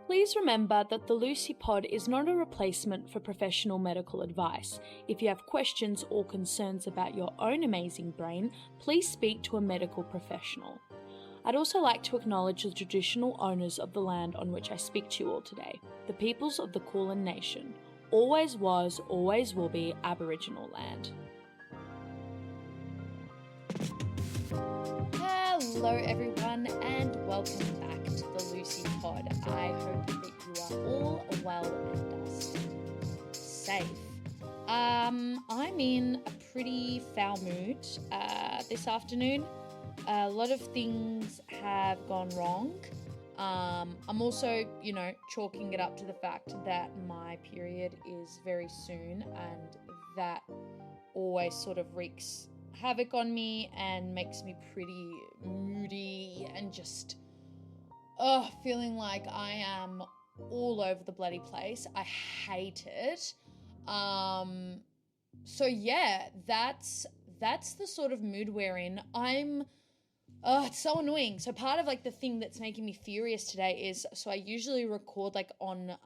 Please remember that the Lucie Pod is not a replacement for professional medical advice. If you have questions or concerns about your own amazing brain, please speak to a medical professional. I'd also like to acknowledge the traditional owners of the land on which I speak to you all today, the peoples of the Kulin Nation. Always was, always will be Aboriginal land. Hello everyone and welcome back to the Lucie Pod. I hope that you are all well and safe. I'm in a pretty foul mood this afternoon. A lot of things have gone wrong. I'm also, chalking it up to the fact that my period is very soon, and that always sort of wreaks havoc on me and makes me pretty moody and just feeling like I am all over the bloody place. I hate it. So yeah, that's the sort of mood we're in. It's so annoying. So part of the thing that's making me furious today is, so I usually record on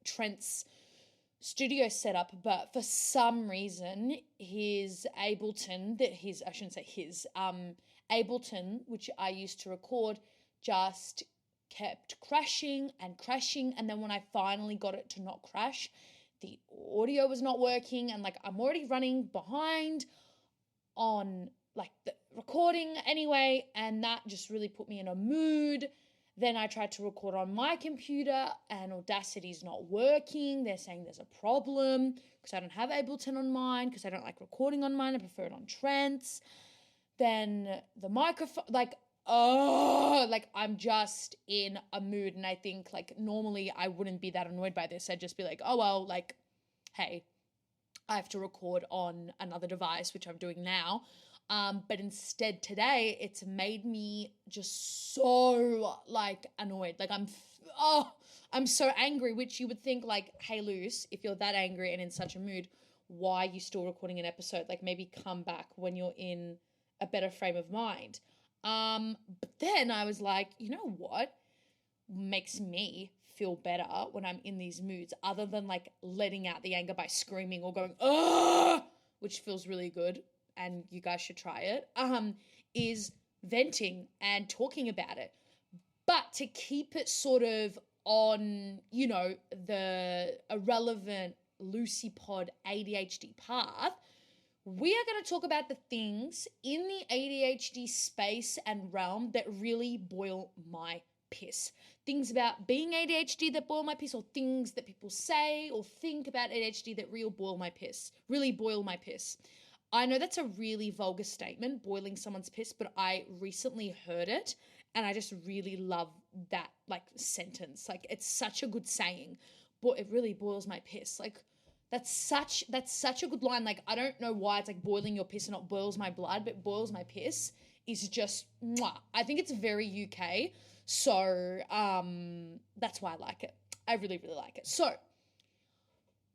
Trent's studio setup, but for some reason his Ableton, which I used to record, just kept crashing, and then when I finally got it to not crash, the audio was not working, and I'm already running behind on the recording anyway, and that just really put me in a mood. Then I tried to record on my computer and Audacity's not working. They're saying there's a problem because I don't have Ableton on mine, because I don't like recording on mine. I prefer it on Trent's. Then the microphone, I'm just in a mood. And I think normally I wouldn't be that annoyed by this. I'd just be hey, I have to record on another device, which I'm doing now. But instead today, it's made me just so annoyed. I'm so angry, which you would think hey, Luce, if you're that angry and in such a mood, why are you still recording an episode? Maybe come back when you're in a better frame of mind. But then I was you know what makes me feel better when I'm in these moods, other than letting out the anger by screaming or going, ugh, which feels really good, and you guys should try it, is venting and talking about it. But to keep it sort of on, the irrelevant Lucie Pod ADHD path, we are going to talk about the things in the ADHD space and realm that really boil my piss. Things about being ADHD that boil my piss, or things that people say or think about ADHD that really boil my piss. I know that's a really vulgar statement, boiling someone's piss, but I recently heard it and I just really love that sentence. It's such a good saying, but it really boils my piss. That's such a good line. I don't know why it's boiling your piss and not boils my blood, but boils my piss is just mwah. I think it's very UK. So that's why I like it. I really, really like it. So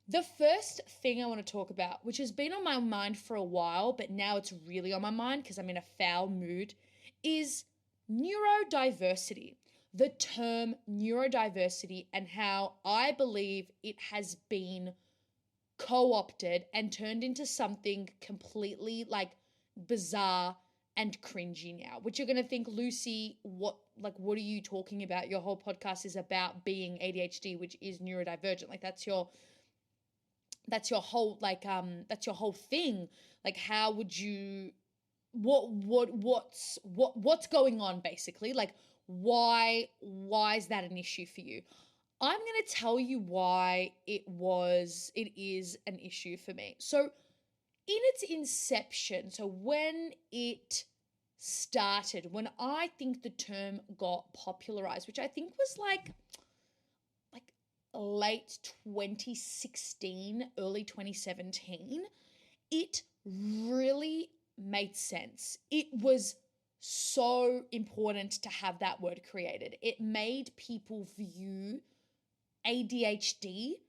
the first thing I want to talk about, which has been on my mind for a while, but now it's really on my mind because I'm in a foul mood, is neurodiversity. The term neurodiversity, and how I believe it has been co-opted and turned into something completely bizarre and cringy now, which you're going to think, Lucie, what are you talking about? Your whole podcast is about being ADHD, which is neurodivergent. That's your whole that's your whole thing. How would you, what's going on basically? Why is that an issue for you? I'm going to tell you why it is an issue for me. So in its inception, so when it started, when I think the term got popularized, which I think was late 2016, early 2017, it really made sense. It was so important to have that word created. It made people view ADHD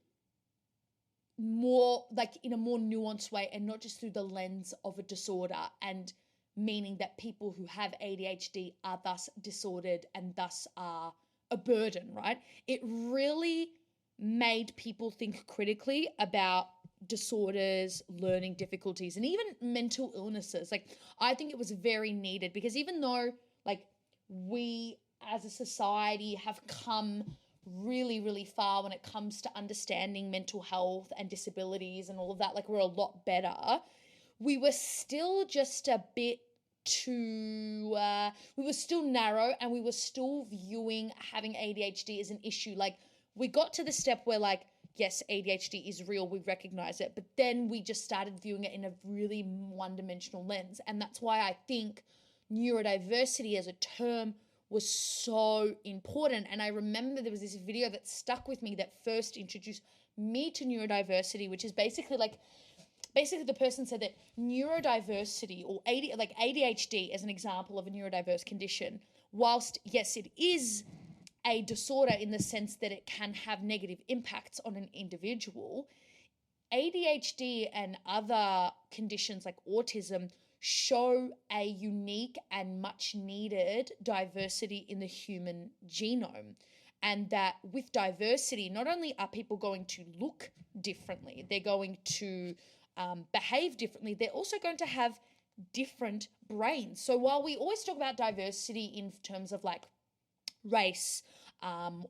more in a more nuanced way, and not just through the lens of a disorder, and meaning that people who have ADHD are thus disordered and thus are a burden, right? It really made people think critically about disorders, learning difficulties, and even mental illnesses. Like, I think it was very needed, because even though like we as a society have come really, really far when it comes to understanding mental health and disabilities and all of that, like we're a lot better, we were still just a bit too we were still narrow, and we were still viewing having ADHD as an issue. Like, we got to the step where, like, yes, ADHD is real, we recognize it, but then we just started viewing it in a really one-dimensional lens. And that's why I think neurodiversity as a term was so important. And I remember there was this video that stuck with me that first introduced me to neurodiversity, which is basically the person said that neurodiversity, or ADHD as an example of a neurodiverse condition, whilst yes, it is a disorder in the sense that it can have negative impacts on an individual, ADHD and other conditions like autism show a unique and much needed diversity in the human genome. And that with diversity, not only are people going to look differently, they're going to behave differently, they're also going to have different brains. So while we always talk about diversity in terms of like race,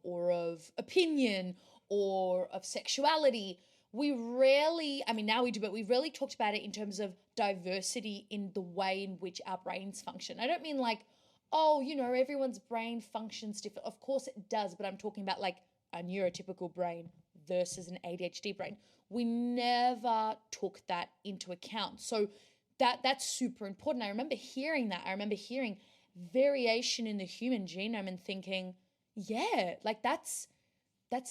or of opinion, or of sexuality, we rarely, I mean, now we do, but we rarely talked about it in terms of diversity in the way in which our brains function. I don't mean like, oh, you know, everyone's brain functions different. Of course it does, but I'm talking about like a neurotypical brain versus an ADHD brain. We never took that into account. So that's super important. I remember hearing that. I remember hearing variation in the human genome and thinking, yeah, like that's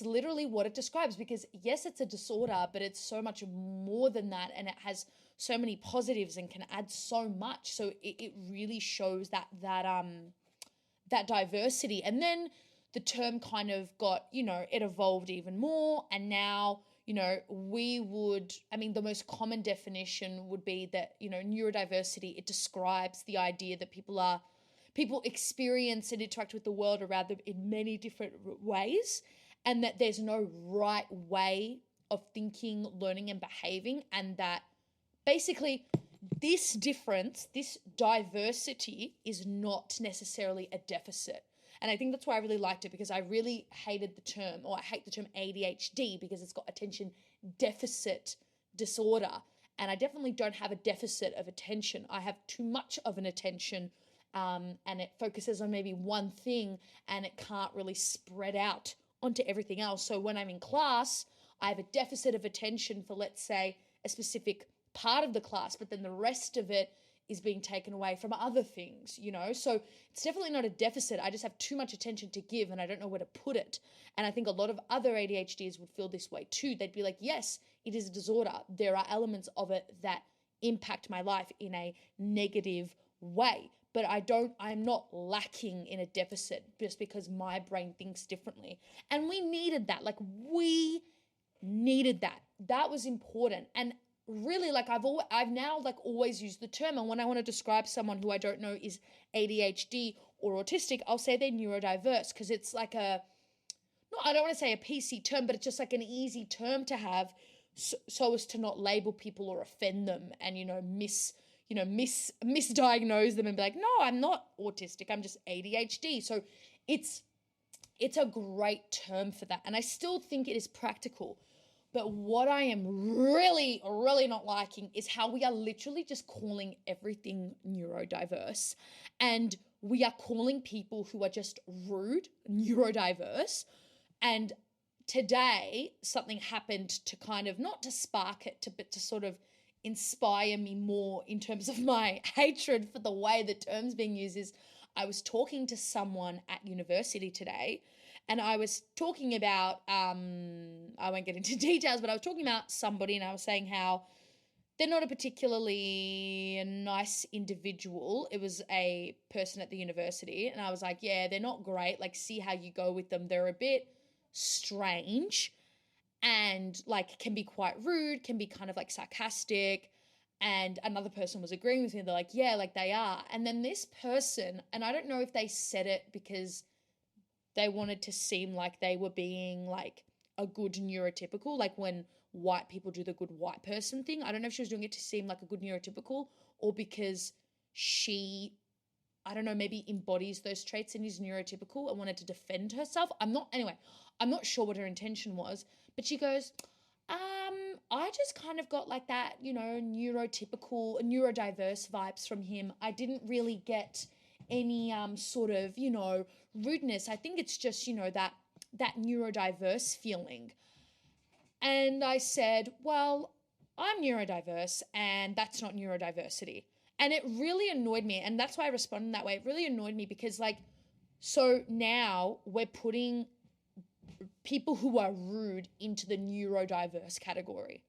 literally what it describes. Because yes, it's a disorder, but it's so much more than that, and it has so many positives and can add so much. So it really shows that diversity. And then the term kind of got, you know, it evolved even more, and now, you know, the most common definition would be that, you know, neurodiversity, it describes the idea that people experience and interact with the world around them in many different ways, and that there's no right way of thinking, learning, and behaving, and that basically this difference, this diversity, is not necessarily a deficit. And I think that's why I really liked it, because I really hated the term, or I hate the term ADHD, because it's got attention deficit disorder. And I definitely don't have a deficit of attention. I have too much of an attention, and it focuses on maybe one thing, and it can't really spread out onto everything else. So when I'm in class, I have a deficit of attention for, let's say, a specific part of the class, but then the rest of it is being taken away from other things, you know? So it's definitely not a deficit. I just have too much attention to give, and I don't know where to put it. And I think a lot of other ADHDs would feel this way too. They'd be like, yes, it is a disorder. There are elements of it that impact my life in a negative way, but I'm not lacking in a deficit just because my brain thinks differently. And we needed that. Like, we needed that. That was important. And really, like, I've now like always used the term, and when I want to describe someone who I don't know is ADHD or autistic, I'll say they're neurodiverse, because it's like I don't want to say a PC term, but it's just like an easy term to have, so as to not label people or offend them, and misdiagnose them and be like, no, I'm not autistic, I'm just ADHD. So it's a great term for that, and I still think it is practical. But what I am really, really not liking is how we are literally just calling everything neurodiverse. And we are calling people who are just rude neurodiverse. And today, something happened to kind of, not to spark it, but to sort of inspire me more in terms of my hatred for the way the term's being used. Is I was talking to someone at university today, and I was talking about, I won't get into details, but I was talking about somebody, and I was saying how they're not a particularly nice individual. It was a person at the university, and I was like, yeah, they're not great. Like, see how you go with them. They're a bit strange, and like can be quite rude, can be kind of like sarcastic. And another person was agreeing with me. They're like, yeah, like they are. And then this person, and I don't know if they said it because they wanted to seem like they were being like a good neurotypical, like when white people do the good white person thing. I don't know if she was doing it to seem like a good neurotypical or because she, I don't know, maybe embodies those traits and is neurotypical and wanted to defend herself. I'm not sure what her intention was, but she goes, I just kind of got like that, neurotypical, neurodiverse vibes from him. I didn't really get any sort of, rudeness. I think it's just, that neurodiverse feeling. And I said, well, I'm neurodiverse and that's not neurodiversity. And it really annoyed me. And that's why I responded that way. It really annoyed me because so now we're putting people who are rude into the neurodiverse category.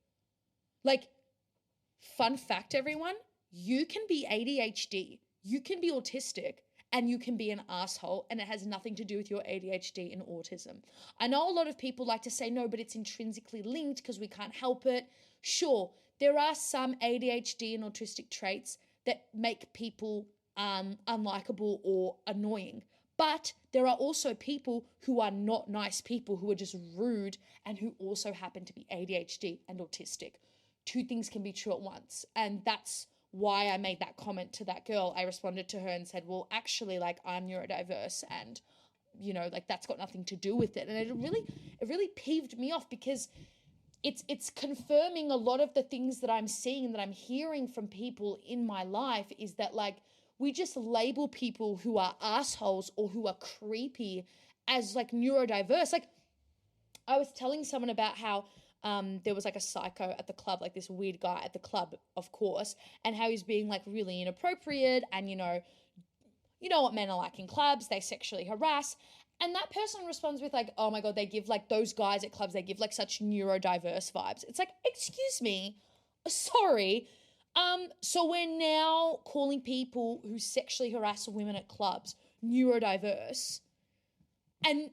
Fun fact, everyone, you can be ADHD, you can be autistic, and you can be an asshole, and it has nothing to do with your ADHD and autism. I know a lot of people like to say, no, but it's intrinsically linked because we can't help it. Sure, there are some ADHD and autistic traits that make people unlikable or annoying. But there are also people who are not nice people, who are just rude and who also happen to be ADHD and autistic. Two things can be true at once. And that's why I made that comment to that girl. I responded to her and said, well, actually, I'm neurodiverse and, that's got nothing to do with it. And it really peeved me off because it's confirming a lot of the things that I'm seeing and that I'm hearing from people in my life is that we just label people who are assholes or who are creepy as neurodiverse. I was telling someone about how there was a psycho at the club, this weird guy at the club, of course, and how he's being really inappropriate and, you know what men are like in clubs, they sexually harass. And that person responds with oh my God, they give those guys at clubs, they give such neurodiverse vibes. It's excuse me, sorry. So we're now calling people who sexually harass women at clubs neurodiverse. And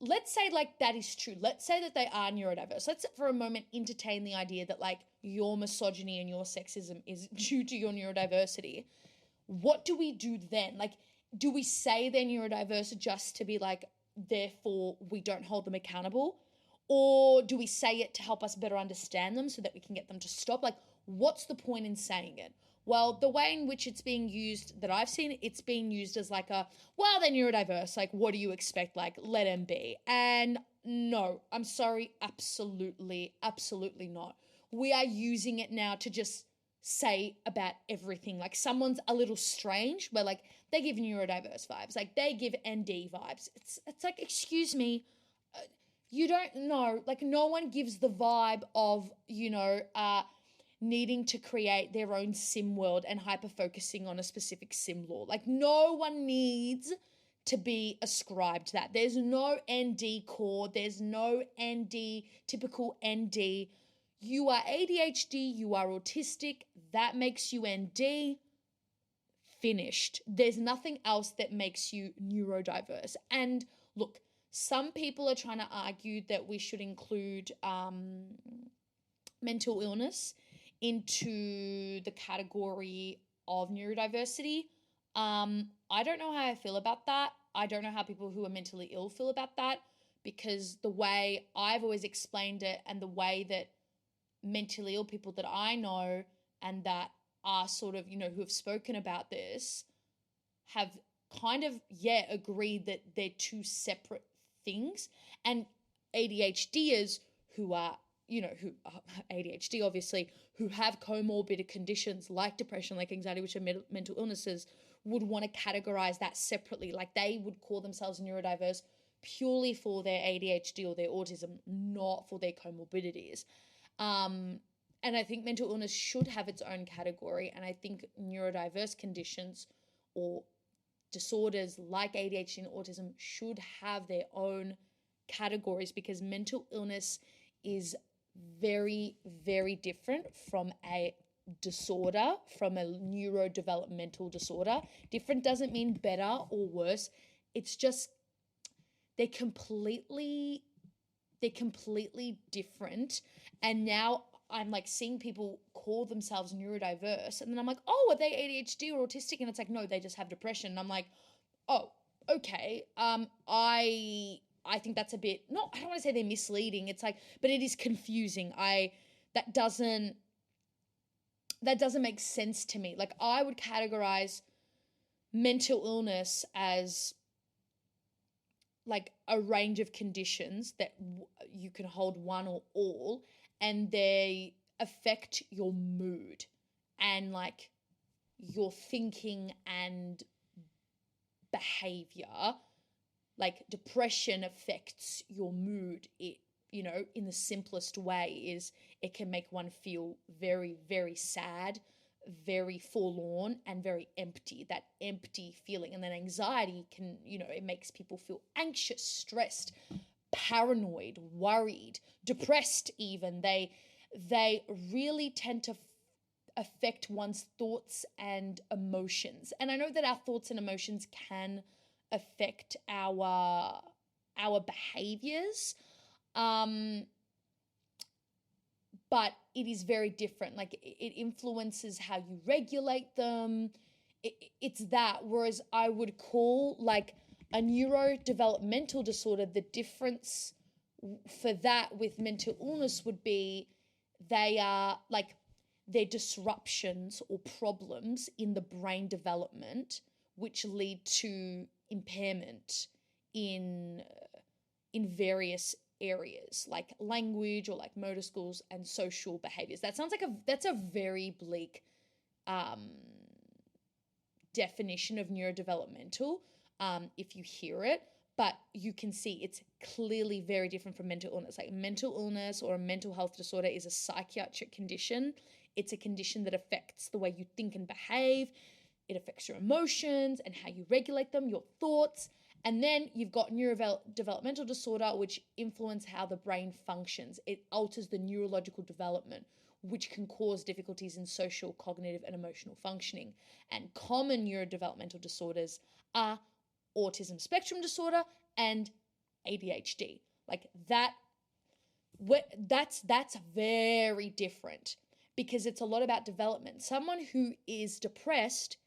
let's say that is true. Let's say that they are neurodiverse. Let's for a moment entertain the idea that your misogyny and your sexism is due to your neurodiversity. What do we do then? Do we say they're neurodiverse just to be therefore we don't hold them accountable? Or do we say it to help us better understand them so that we can get them to stop? What's the point in saying it? Well, the way in which it's being used that I've seen, it's being used as they're neurodiverse. What do you expect? Let them be. And no, I'm sorry, absolutely, absolutely not. We are using it now to just say about everything. Someone's a little strange, where they give neurodiverse vibes. They give ND vibes. It's excuse me, you don't know. No one gives the vibe of, needing to create their own sim world and hyper-focusing on a specific sim law. No one needs to be ascribed that. There's no ND core. There's no ND, typical ND. You are ADHD. You are autistic. That makes you ND. Finished. There's nothing else that makes you neurodiverse. And look, some people are trying to argue that we should include mental illness into the category of neurodiversity. I don't know how I feel about that. I don't know how people who are mentally ill feel about that, because the way I've always explained it and the way that mentally ill people that I know and that are sort of, who have spoken about this have kind of, agreed that they're two separate things. And ADHDers who are, who are ADHD, obviously, who have comorbid conditions like depression, like anxiety, which are mental illnesses, would want to categorize that separately. They would call themselves neurodiverse purely for their ADHD or their autism, not for their comorbidities. And I think mental illness should have its own category. And I think neurodiverse conditions or disorders like ADHD and autism should have their own categories, because mental illness is very, very different from a disorder, from a neurodevelopmental disorder. Different doesn't mean better or worse. It's just they're completely different. And now I'm seeing people call themselves neurodiverse, and then I'm oh, are they ADHD or autistic? And it's no, they just have depression. And I'm oh, okay, I think that's a bit, not, I don't want to say they're misleading. It's like, but it is confusing. That doesn't make sense to me. Like, I would categorize mental illness as like a range of conditions that you can hold one or all, and they affect your mood and like your thinking and behavior. Like, depression affects your mood. It, in the simplest way, is it can make one feel very, very sad, very forlorn, and very empty. That empty feeling. And then anxiety can, it makes people feel anxious, stressed, paranoid, worried, depressed even. They really tend to affect one's thoughts and emotions. And I know that our thoughts and emotions can affect our behaviors, but it is very different. Like, it influences how you regulate them. It's that. Whereas I would call like a neurodevelopmental disorder, the difference for that with mental illness would be they are like, they're disruptions or problems in the brain development which lead to impairment in various areas like language or like motor skills and social behaviors. That sounds like that's a very bleak definition of neurodevelopmental if you hear it, but you can see it's clearly very different from mental illness. Like, mental illness or a mental health disorder is a psychiatric condition. It's a condition that affects the way you think and behave. It affects your emotions and how you regulate them, your thoughts. And then you've got neurodevelopmental disorder, which influence how the brain functions. It alters the neurological development, which can cause difficulties in social, cognitive, and emotional functioning. And common neurodevelopmental disorders are autism spectrum disorder and ADHD. Like that, that's very different, because it's a lot about development. Someone who is depressed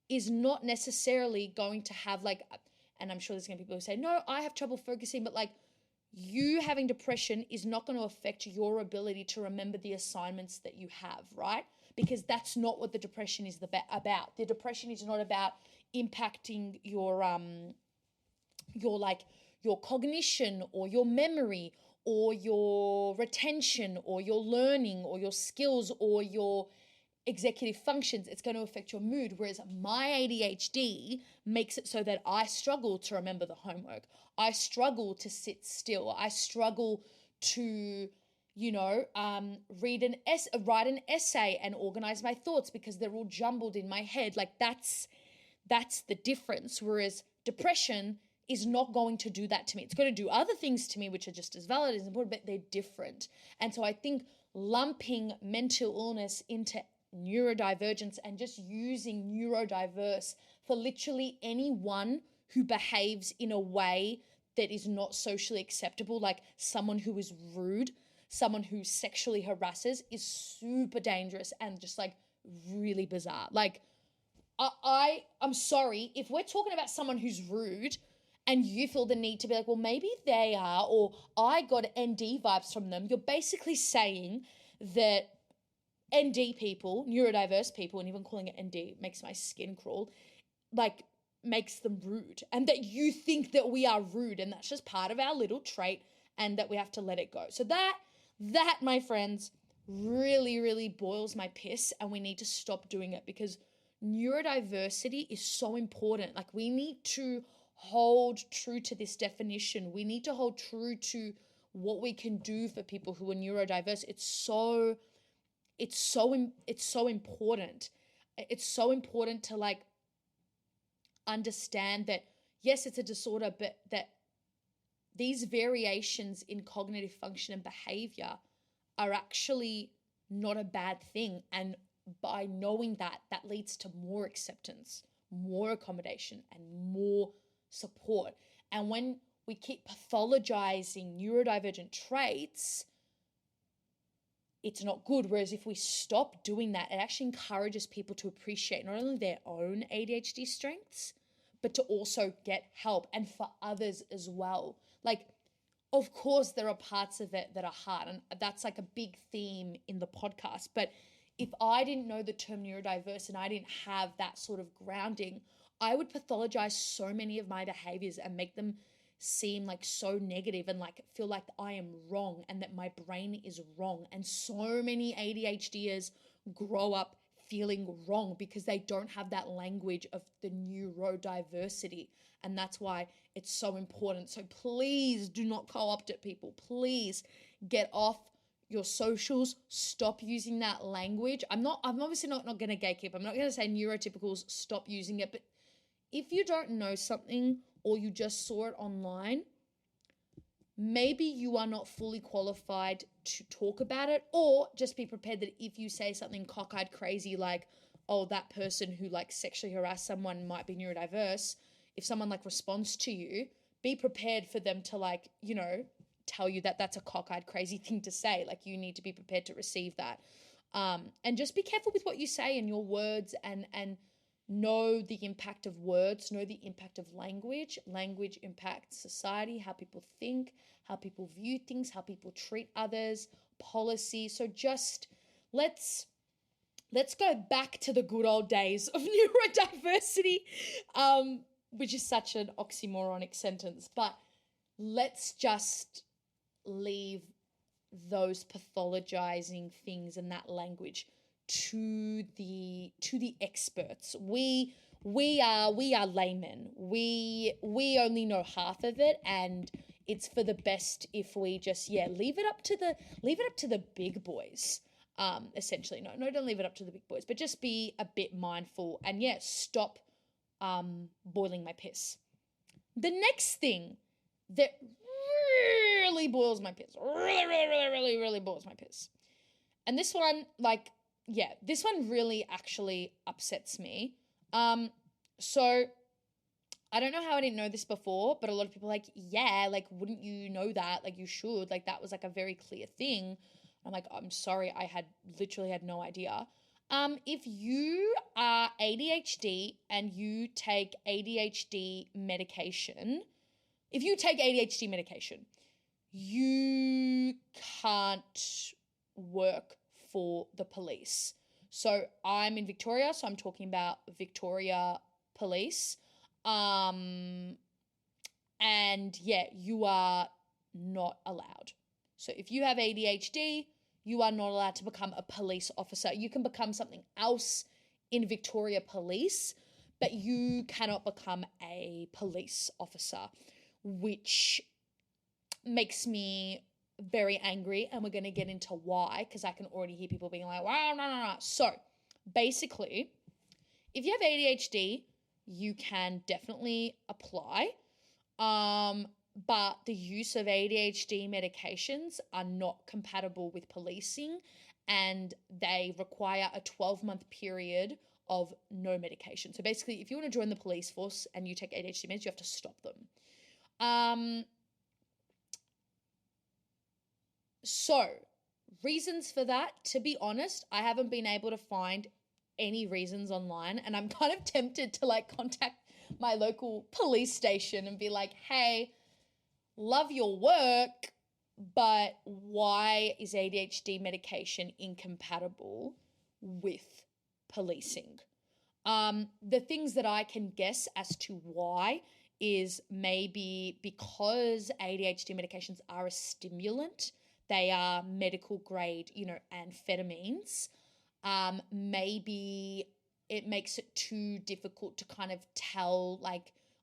is not necessarily going to have like, and I'm sure there's going to be people who say, no, I have trouble focusing, but like, you having depression is not going to affect your ability to remember the assignments that you have, right? Because that's not what the depression is about. The depression is not about impacting your cognition or your memory or your retention or your learning or your skills or your executive functions. It's going to affect your mood. Whereas my ADHD makes it so that I struggle to remember the homework. I struggle to sit still. I struggle to, write an essay and organize my thoughts because they're all jumbled in my head. Like, that's the difference. Whereas depression is not going to do that to me. It's going to do other things to me, which are just as valid, as important, but they're different. And so I think lumping mental illness into neurodivergence and just using neurodiverse for literally anyone who behaves in a way that is not socially acceptable, like someone who is rude, someone who sexually harasses, is super dangerous and just like really bizarre. Like, I'm sorry, if we're talking about someone who's rude and you feel the need to be like, well, maybe they are, or I got ND vibes from them, you're basically saying that ND people, neurodiverse people, and even calling it ND makes my skin crawl, like, makes them rude, and that you think that we are rude, and that's just part of our little trait, and that we have to let it go. So that, my friends, really, really boils my piss, and we need to stop doing it, because neurodiversity is so important. Like, we need to hold true to this definition. We need to hold true to what we can do for people who are neurodiverse. It's so important. It's so important to like understand that, yes, it's a disorder, but that these variations in cognitive function and behavior are actually not a bad thing. And by knowing that, that leads to more acceptance, more accommodation, and more support. And when we keep pathologizing neurodivergent traits, it's not good. Whereas if we stop doing that, it actually encourages people to appreciate not only their own ADHD strengths, but to also get help and for others as well. Like, of course, there are parts of it that are hard, and that's like a big theme in the podcast. But if I didn't know the term neurodiverse and I didn't have that sort of grounding, I would pathologize so many of my behaviors and make them seem like so negative and like feel like I am wrong and that my brain is wrong. And so many ADHDers grow up feeling wrong because they don't have that language of the neurodiversity. And that's why it's so important. So please do not co-opt it, people. Please get off your socials. Stop using that language. I'm obviously not going to gatekeep. I'm not going to say neurotypicals, stop using it. But if you don't know something or you just saw it online, maybe you are not fully qualified to talk about it, or just be prepared that if you say something cockeyed crazy like, oh, that person who like sexually harassed someone might be neurodiverse, if someone like responds to you, be prepared for them to like, you know, tell you that that's a cockeyed crazy thing to say. Like, you need to be prepared to receive that. And just be careful with what you say and your words, and know the impact of words, know the impact of language. Language impacts society, how people think, how people view things, how people treat others, policy. So just let's go back to the good old days of neurodiversity, which is such an oxymoronic sentence, but let's just leave those pathologizing things and that language to the experts. We are laymen. We only know half of it, and it's for the best if we just leave it up to the big boys. Essentially, no, don't leave it up to the big boys, but just be a bit mindful and stop boiling my piss. The next thing that really boils my piss, really boils my piss, and this one, this one really actually upsets me. So I don't know how I didn't know this before, but a lot of people are like, wouldn't you know that? Like, you should. Like, that was like a very clear thing. I'm like, I'm sorry, I had no idea. If you are ADHD and you take ADHD medication, you can't work for the police. So I'm in Victoria, so I'm talking about Victoria Police. And you are not allowed. So if you have ADHD, you are not allowed to become a police officer. You can become something else in Victoria Police, but you cannot become a police officer, which makes me very angry, and we're going to get into why, because I can already hear people being like, wow, no. So basically, if you have ADHD, you can definitely apply, but the use of ADHD medications are not compatible with policing, and they require a 12-month period of no medication. So basically, if you want to join the police force and you take ADHD meds, you have to stop them. So, reasons for that, to be honest, I haven't been able to find any reasons online, and I'm kind of tempted to contact my local police station and be like, hey, love your work, but why is ADHD medication incompatible with policing? The things that I can guess as to why is maybe because ADHD medications are a stimulant. They are medical grade, amphetamines. Maybe it makes it too difficult to kind of tell,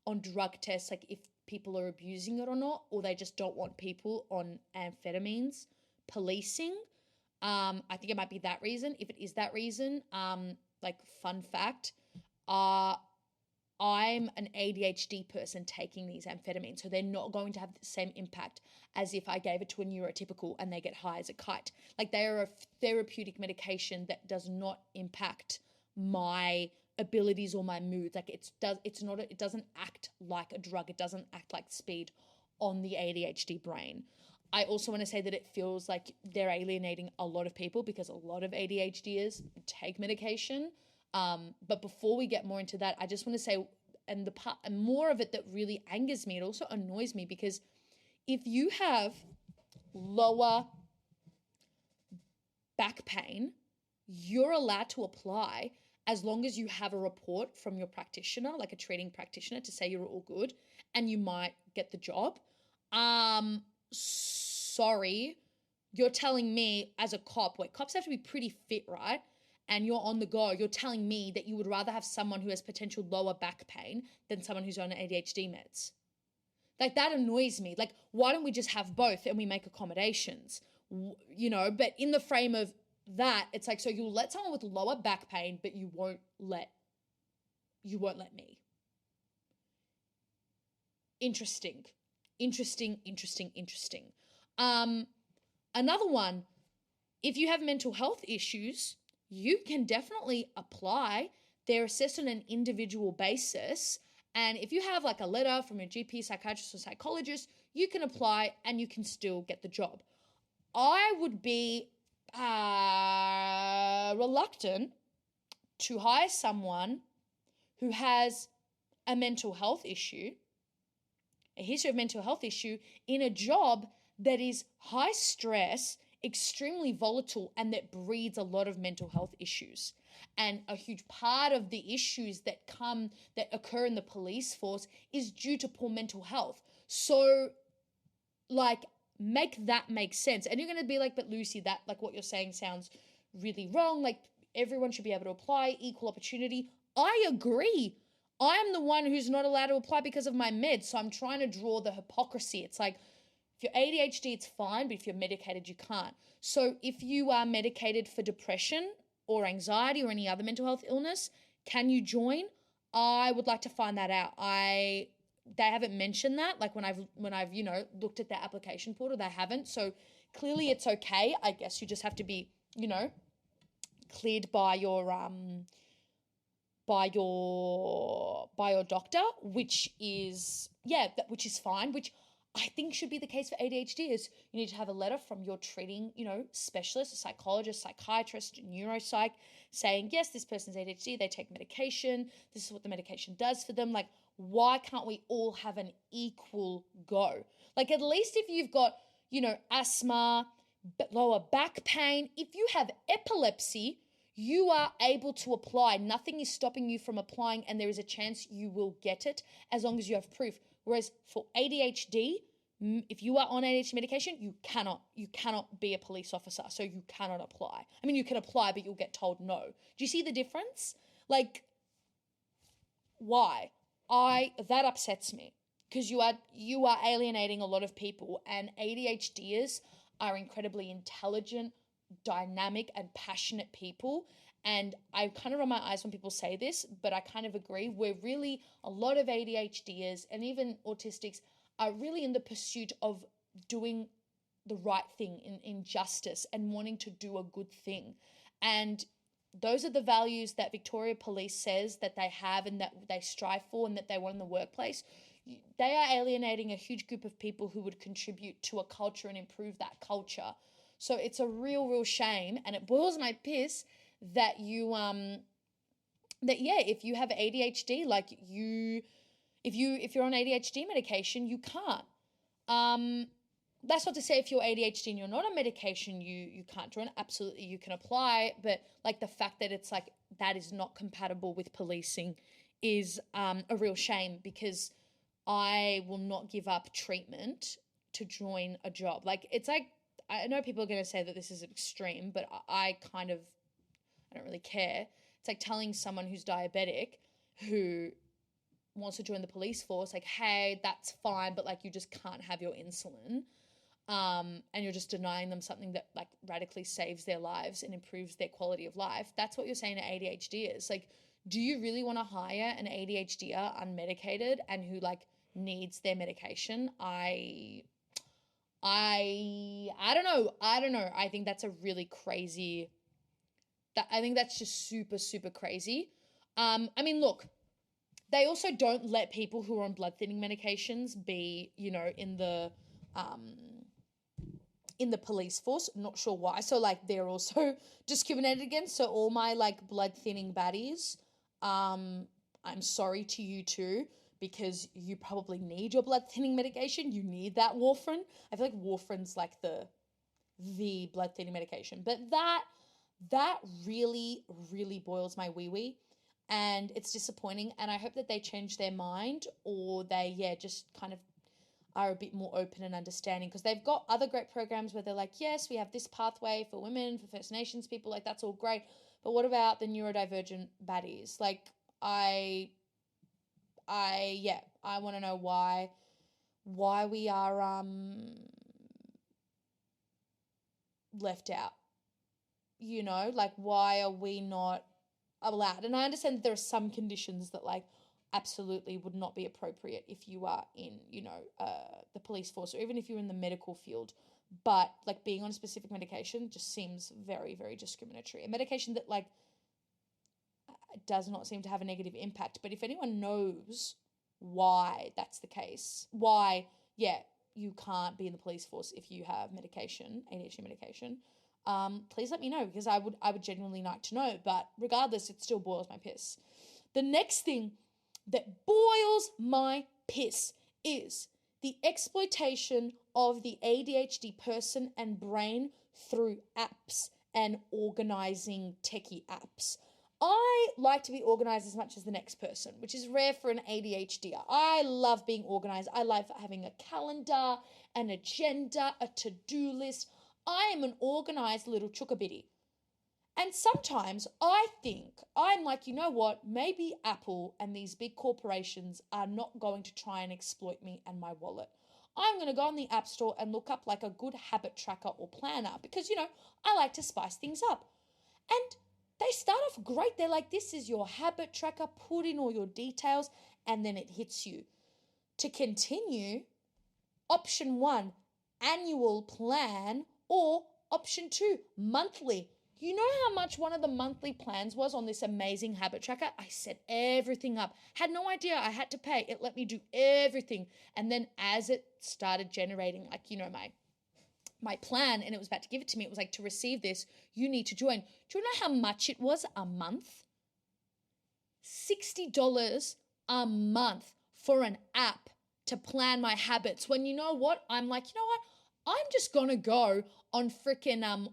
on drug tests, if people are abusing it or not, or they just don't want people on amphetamines policing. I think it might be that reason. If it is that reason, fun fact, I'm an ADHD person taking these amphetamines, so they're not going to have the same impact as if I gave it to a neurotypical and they get high as a kite. They are a therapeutic medication that does not impact my abilities or my moods. It doesn't act like a drug. It doesn't act like speed on the ADHD brain. I also want to say that it feels like they're alienating a lot of people because a lot of ADHDers take medication. But before we get more into that, I just want to say the part and more of it that really angers me, it also annoys me, because if you have lower back pain, you're allowed to apply as long as you have a report from your practitioner, like a treating practitioner, to say you're all good and you might get the job. Sorry, you're telling me as a cop, wait, cops have to be pretty fit, right? And you're on the go, you're telling me that you would rather have someone who has potential lower back pain than someone who's on ADHD meds. Like, that annoys me. Like, why don't we just have both and we make accommodations? You know, but in the frame of that, it's like, so you'll let someone with lower back pain, but you won't let me. Interesting. Another one, if you have mental health issues, you can definitely apply. They're assessed on an individual basis. And if you have like a letter from your GP, psychiatrist, or psychologist, you can apply and you can still get the job. I would be reluctant to hire someone who has a mental health issue, a history of mental health issue, in a job that is high stress, extremely volatile, and that breeds a lot of mental health issues. And a huge part of the issues that occur in the police force is due to poor mental health. So, like, make that make sense. And you're going to be like, but Lucie, that, like, what you're saying sounds really wrong. Like, everyone should be able to apply, equal opportunity. I agree. I am the one who's not allowed to apply because of my meds. So I'm trying to draw the hypocrisy. It's like, if you're ADHD, it's fine, but if you're medicated, you can't. So if you are medicated for depression or anxiety or any other mental health illness, can you join? I would like to find that out. They haven't mentioned that. Like, when I've looked at their application portal, they haven't. So clearly it's okay. I guess you just have to be, cleared by your doctor, which is fine, which I think should be the case for ADHD. Is you need to have a letter from your treating, specialist, a psychologist, psychiatrist, neuropsych, saying, yes, this person's ADHD, they take medication, this is what the medication does for them. Like, why can't we all have an equal go? Like, at least if you've got, asthma, lower back pain, if you have epilepsy, you are able to apply. Nothing is stopping you from applying, and there is a chance you will get it as long as you have proof. Whereas for ADHD, if you are on ADHD medication, you cannot be a police officer, so you cannot apply. I mean, you can apply, but you'll get told no. Do you see the difference? Like, why? That upsets me, because you are alienating a lot of people, and ADHDers are incredibly intelligent, dynamic, and passionate people. And I kind of roll my eyes when people say this, but I kind of agree. We're really, a lot of ADHDers and even autistics are really in the pursuit of doing the right thing, in justice, and wanting to do a good thing. And those are the values that Victoria Police says that they have and that they strive for and that they want in the workplace. They are alienating a huge group of people who would contribute to a culture and improve that culture. So it's a real, real shame, and it boils my piss that if you have ADHD, like if you're on ADHD medication, you can't. That's not to say if you're ADHD and you're not on medication, you can't join. Absolutely, you can apply, but like, the fact that it's like that is not compatible with policing is a real shame, because I will not give up treatment to join a job. Like, it's like, I know people are going to say that this is extreme, but I don't really care. It's like telling someone who's diabetic who wants to join the police force, like, hey, that's fine, but like, you just can't have your insulin. And you're just denying them something that like radically saves their lives and improves their quality of life. That's what you're saying to ADHD is. Like, do you really want to hire an ADHDer unmedicated and who like needs their medication? I don't know. I think that's a really crazy, I think that's just super, super crazy. I mean, look, they also don't let people who are on blood thinning medications be, in the police force. Not sure why. So like, they're also discriminated against. So all my like blood thinning baddies, I'm I'm sorry to you too, because you probably need your blood thinning medication. You need that warfarin. I feel like warfarin's like the blood thinning medication. But that really, really boils my wee-wee. And it's disappointing. And I hope that they change their mind, or they, just kind of are a bit more open and understanding, because they've got other great programs where they're like, yes, we have this pathway for women, for First Nations people, like that's all great. But what about the neurodivergent baddies? Like I want to know why we are left out. You know, like why are we not allowed? And I understand that there are some conditions that like absolutely would not be appropriate if you are in, the police force, or even if you're in the medical field. But like being on a specific medication just seems very, very discriminatory. A medication that like does not seem to have a negative impact. But if anyone knows why that's the case, why, you can't be in the police force if you have medication, ADHD medication, please let me know, because I would genuinely like to know. But regardless, it still boils my piss. The next thing that boils my piss is the exploitation of the ADHD person and brain through apps and organizing techie apps. I like to be organized as much as the next person, which is rare for an ADHDer. I love being organized. I love having a calendar, an agenda, a to-do list. I am an organized little chookabitty. And sometimes I think, I'm like, you know what, maybe Apple and these big corporations are not going to try and exploit me and my wallet. I'm going to go on the App Store and look up like a good habit tracker or planner, because, I like to spice things up. And they start off great. They're like, this is your habit tracker, put in all your details, and then it hits you. To continue, option 1, annual plan, or option 2, monthly. You know how much one of the monthly plans was on this amazing habit tracker? I set everything up. Had no idea I had to pay. It let me do everything. And then as it started generating, like, my plan, and it was about to give it to me, it was like, to receive this, you need to join. Do you know how much it was a month? $60 a month for an app to plan my habits. When you know what? I'm like, I'm just going to go on freaking,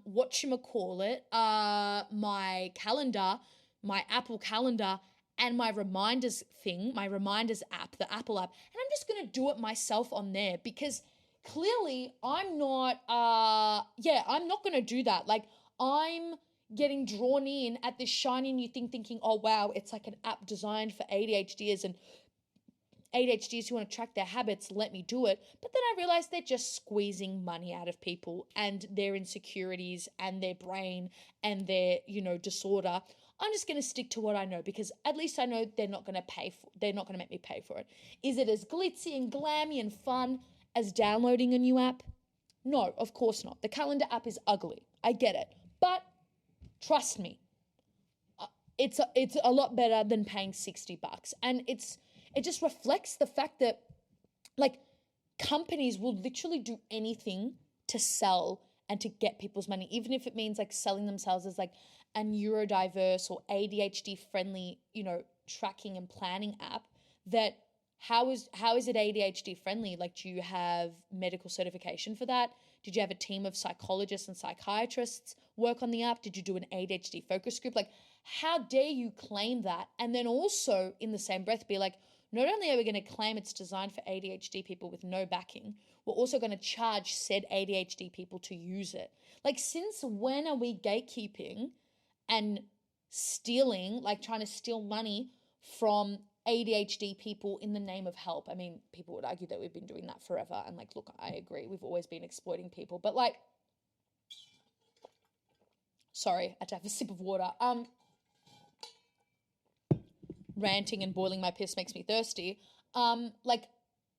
my calendar, my Apple calendar, and my reminders thing, my reminders app, the Apple app, and I'm just going to do it myself on there, because clearly I'm not, I'm not going to do that. Like, I'm getting drawn in at this shiny new thing thinking, oh, wow, it's like an app designed for ADHDers and ADHDs who want to track their habits, let me do it. But then I realized they're just squeezing money out of people and their insecurities and their brain and their, disorder. I'm just going to stick to what I know, because at least I know they're not going to make me pay for it. Is it as glitzy and glammy and fun as downloading a new app? No, of course not. The calendar app is ugly. I get it. But trust me, it's a lot better than paying $60. And it just reflects the fact that, like, companies will literally do anything to sell and to get people's money, even if it means like selling themselves as like a neurodiverse or ADHD friendly, tracking and planning app. That how is it ADHD friendly? Like, do you have medical certification for that? Did you have a team of psychologists and psychiatrists work on the app? Did you do an ADHD focus group? Like, how dare you claim that? And then also in the same breath be like, not only are we going to claim it's designed for ADHD people with no backing, we're also going to charge said ADHD people to use it. Like, since when are we gatekeeping and stealing, like trying to steal money from ADHD people in the name of help? I mean, people would argue that we've been doing that forever. And like, look, I agree. We've always been exploiting people. But like, sorry, I had to have a sip of water. Ranting and boiling my piss makes me thirsty. Like,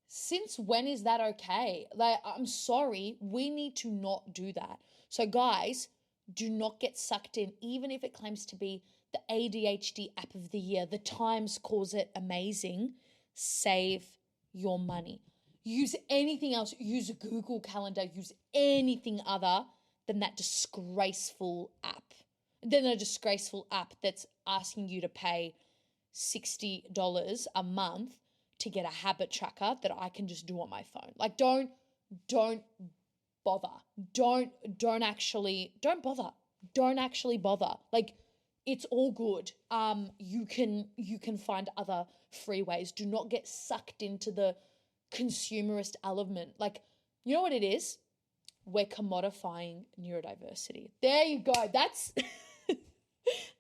since when is that okay? Like, I'm sorry, we need to not do that. So guys, do not get sucked in, even if it claims to be the ADHD app of the year. The Times calls it amazing. Save your money. Use anything else. Use a Google Calendar. Use anything other than that disgraceful app. Than a disgraceful app that's asking you to pay $60 a month to get a habit tracker that I can just do on my phone. Like, don't bother. Don't actually bother. Like, it's all good. You can find other free ways. Do not get sucked into the consumerist element. Like, you know what it is? We're commodifying neurodiversity. There you go. That's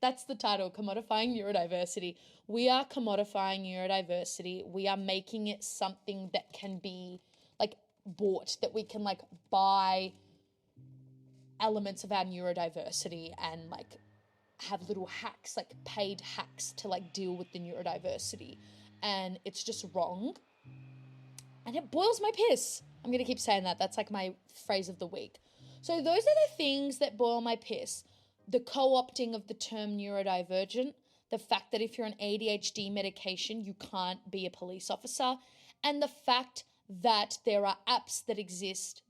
that's the title, Commodifying Neurodiversity. We are commodifying neurodiversity. We are making it something that can be like bought, that we can like buy elements of our neurodiversity and like have little hacks, like paid hacks to like deal with the neurodiversity. And it's just wrong. And it boils my piss. I'm going to keep saying that. That's like my phrase of the week. So those are the things that boil my piss. The co-opting of the term neurodivergent, the fact that if you're on ADHD medication, you can't be a police officer, and the fact that there are apps that exist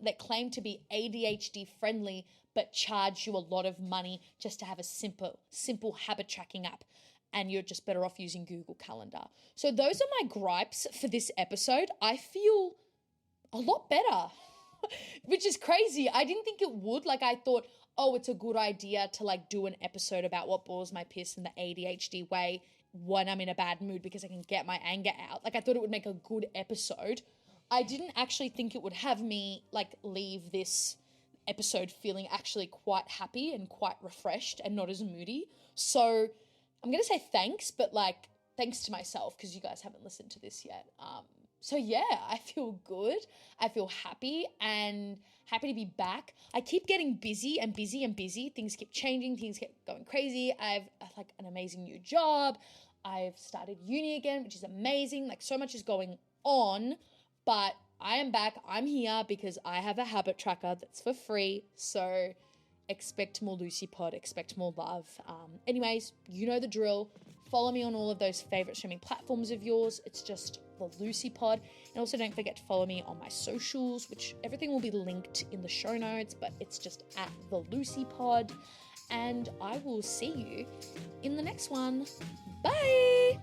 that claim to be ADHD friendly but charge you a lot of money just to have a simple habit tracking app, and you're just better off using Google Calendar. So those are my gripes for this episode. I feel a lot better, which is crazy. I didn't think it would. Like, I thought, oh, it's a good idea to like do an episode about what boils my piss in the ADHD way when I'm in a bad mood because I can get my anger out. Like, I thought it would make a good episode. I didn't actually think it would have me like leave this episode feeling actually quite happy and quite refreshed and not as moody. So I'm going to say thanks, but like thanks to myself because you guys haven't listened to this yet. So yeah, I feel good. I feel happy and happy to be back. I keep getting busy and busy and busy. Things keep changing. Things keep going crazy. I've like an amazing new job. I've started uni again, which is amazing. Like, so much is going on, but I am back. I'm here because I have a habit tracker that's for free. So expect more Lucie pod, expect more love. Anyways, you know the drill. Follow me on all of those favorite streaming platforms of yours. It's just the Lucie pod. And also don't forget to follow me on my socials, which everything will be linked in the show notes, but it's just at the Lucie pod. And I will see you in the next one. Bye.